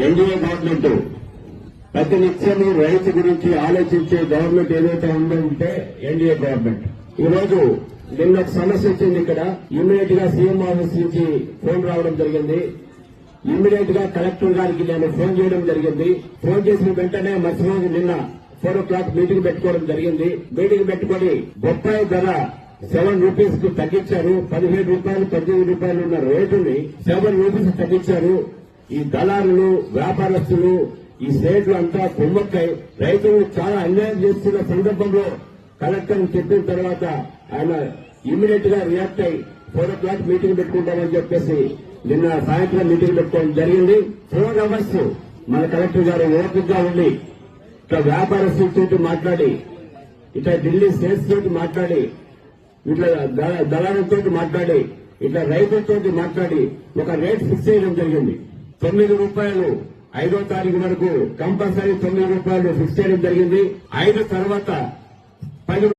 NDA government ప్రతి నిత్యము రైతు గురించి ఆలోచించే గవర్నమెంట్ ఏదైతే ఉందంటే ఎన్డీఏ గవర్నమెంట్. ఈ రోజు నిన్న ఒక సమస్య వచ్చింది. ఇక్కడ ఇమ్మీడియట్ గా సీఎం ఆఫీస్ నుంచి ఫోన్ రావడం జరిగింది. ఇమ్మీడియట్ గా కలెక్టర్ గారికి నేను ఫోన్ చేయడం జరిగింది. ఫోన్ చేసిన వెంటనే మరుసటి నిన్న 4 o'clock మీటింగ్ పెట్టుకోవడం జరిగింది. మీటింగ్ పెట్టుకుని బొప్పాయి ధర 7 రూపీస్ కు తగ్గించారు. 17 రూపాయలు 18 రూపాయలు ఉన్న రేటుని 7 రూపీస్ తగ్గించారు. ఈ దళారులు వ్యాపారస్తులు ఈ స్టేట్లు అంతా కుమ్మక్కై రైతులు చాలా అన్యాయం చేస్తున్న సందర్భంలో కలెక్టర్ చెప్పిన తర్వాత ఆయన ఇమ్మీడియట్ గా రియాక్ట్ అయి 4 o'clock మీటింగ్ పెట్టుకుంటామని చెప్పేసి నిన్న సాయంత్రం మీటింగ్ పెట్టుకోవడం జరిగింది. 4 hours మన కలెక్టర్ గారు ఓపికగా ఉండి ఇట్లా వ్యాపారస్తులతో మాట్లాడి, ఇట్లా ఢిల్లీ స్టేట్స్ తోటి మాట్లాడి, ఇట్లా దళారులతో మాట్లాడి, ఇట్లా రైతులతో మాట్లాడి ఒక రేట్ ఫిక్స్ చేయడం జరిగింది. 9 రూపాయలు 5వ తారీఖు వరకు కంపల్సరీ 9 రూపాయలు ఫిక్స్ చేయడం జరిగింది. 5 తర్వాత 10